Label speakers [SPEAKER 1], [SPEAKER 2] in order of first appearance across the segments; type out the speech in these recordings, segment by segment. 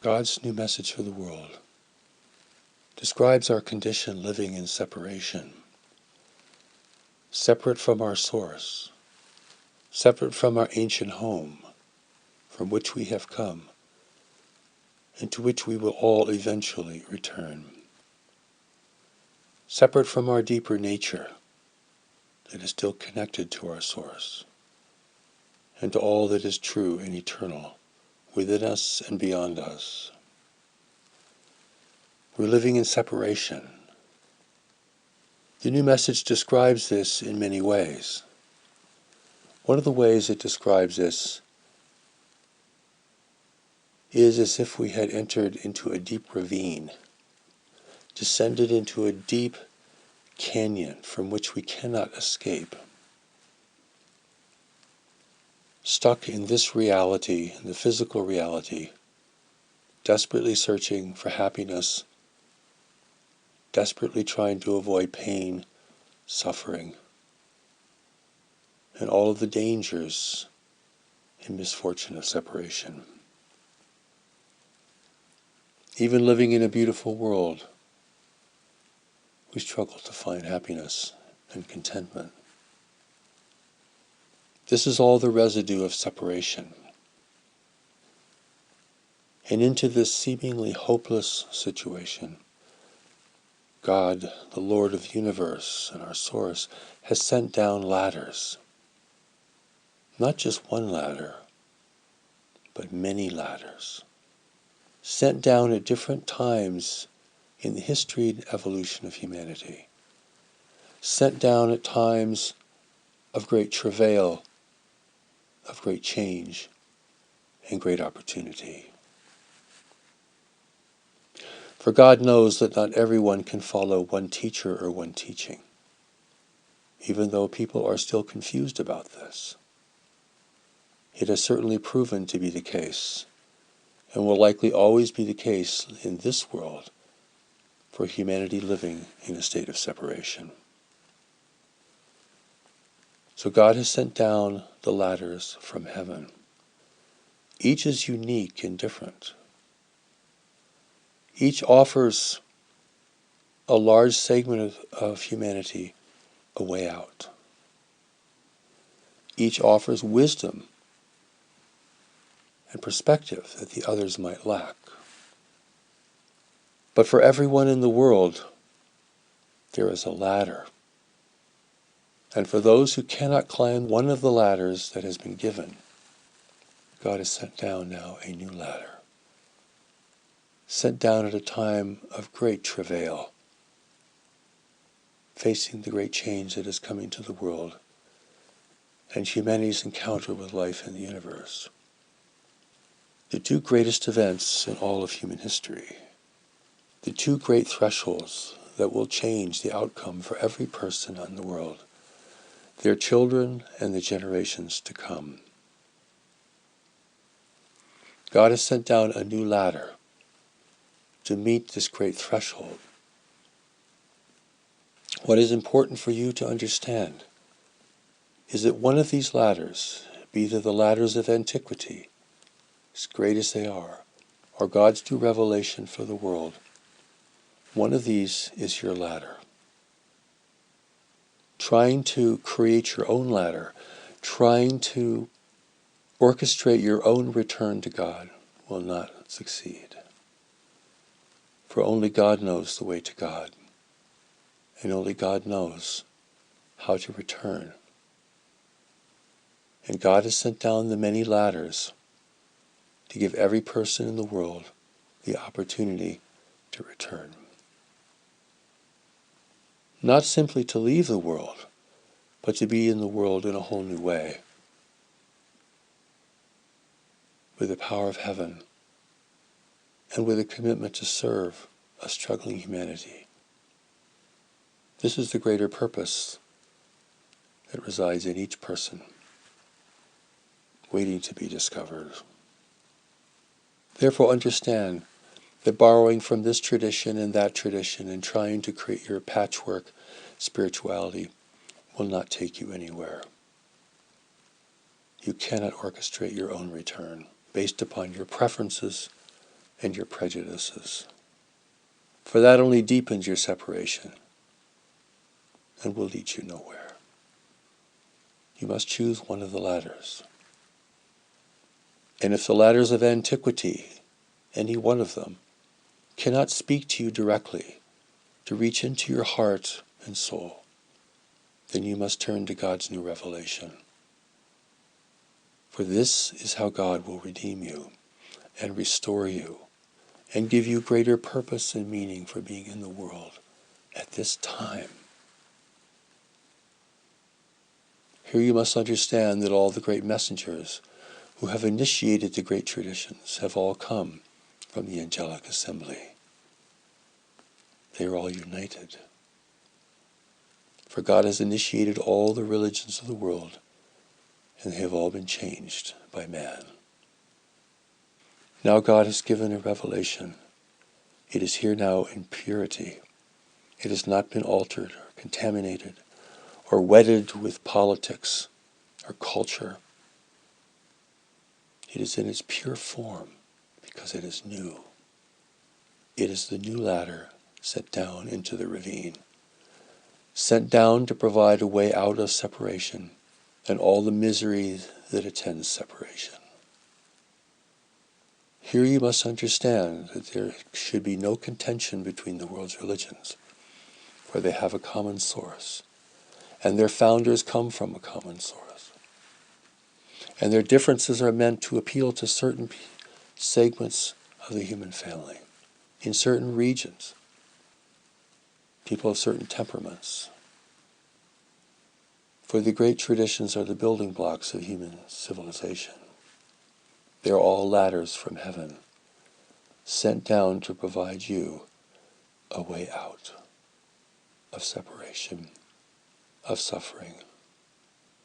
[SPEAKER 1] God's new message for the world describes our condition living in separation, separate from our source, separate from our ancient home, from which we have come, and to which we will all eventually return. Separate from our deeper nature that is still connected to our source, and to all that is true and eternal within us and beyond us. We're living in separation. The new message describes this in many ways. One of the ways it describes this is as if we had entered into a deep ravine, descended into a deep canyon from which we cannot escape. Stuck in this reality, in the physical reality, desperately searching for happiness, desperately trying to avoid pain, suffering, and all of the dangers and misfortune of separation. Even living in a beautiful world, we struggle to find happiness and contentment. This is all the residue of separation. And into this seemingly hopeless situation, God, the Lord of the universe and our source, has sent down ladders. Not just one ladder, but many ladders. Sent down at different times in the history and evolution of humanity. Sent down at times of great travail, of great change, and great opportunity. For God knows that not everyone can follow one teacher or one teaching, even though people are still confused about this. It has certainly proven to be the case, and will likely always be the case in this world for humanity living in a state of separation. So God has sent down the ladders from heaven. Each is unique and different. Each offers a large segment of humanity a way out. Each offers wisdom and perspective that the others might lack. But for everyone in the world, there is a ladder. And for those who cannot climb one of the ladders that has been given, God has sent down now a new ladder. Sent down at a time of great travail, facing the great change that is coming to the world and humanity's encounter with life in the universe. The two greatest events in all of human history. The two great thresholds that will change the outcome for every person in the world, their children and the generations to come. God has sent down a new ladder to meet this great threshold. What is important for you to understand is that one of these ladders, be they the ladders of antiquity, as great as they are, or God's new revelation for the world, one of these is your ladder. Trying to create your own ladder, trying to orchestrate your own return to God will not succeed. For only God knows the way to God, and only God knows how to return. And God has sent down the many ladders to give every person in the world the opportunity to return. Not simply to leave the world, but to be in the world in a whole new way, with the power of heaven, and with a commitment to serve a struggling humanity. This is the greater purpose that resides in each person, waiting to be discovered. Therefore understand that borrowing from this tradition and that tradition and trying to create your patchwork spirituality will not take you anywhere. You cannot orchestrate your own return based upon your preferences and your prejudices. For that only deepens your separation and will lead you nowhere. You must choose one of the ladders. And if the ladders of antiquity, any one of them, cannot speak to you directly to reach into your heart and soul, then you must turn to God's new revelation. For this is how God will redeem you and restore you and give you greater purpose and meaning for being in the world at this time. Here you must understand that all the great messengers who have initiated the great traditions have all come from the angelic assembly. They are all united. For God has initiated all the religions of the world, and they have all been changed by man. Now God has given a revelation. It is here now in purity. It has not been altered or contaminated or wedded with politics or culture. It is in its pure form because it is new. It is the new ladder set down into the ravine, sent down to provide a way out of separation and all the misery that attends separation. Here you must understand that there should be no contention between the world's religions, for they have a common source, and their founders come from a common source. And their differences are meant to appeal to certain segments of the human family, in certain regions, people of certain temperaments. For the great traditions are the building blocks of human civilization. They are all ladders from heaven, sent down to provide you a way out of separation, of suffering,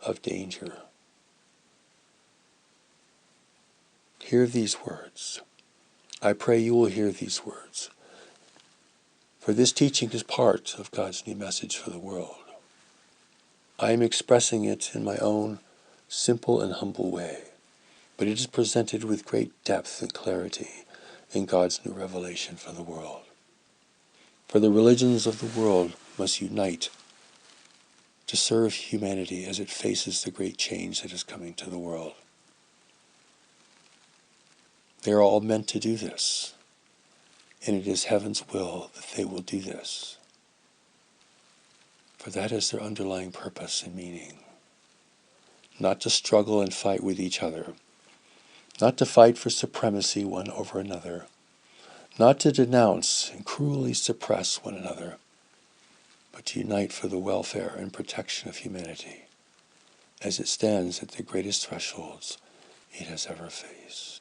[SPEAKER 1] of danger. Hear these words. I pray you will hear these words. For this teaching is part of God's new message for the world. I am expressing it in my own simple and humble way, but it is presented with great depth and clarity in God's new revelation for the world. For the religions of the world must unite to serve humanity as it faces the great change that is coming to the world. They are all meant to do this, and it is heaven's will that they will do this. For that is their underlying purpose and meaning. Not to struggle and fight with each other, not to fight for supremacy one over another, not to denounce and cruelly suppress one another, but to unite for the welfare and protection of humanity as it stands at the greatest thresholds it has ever faced.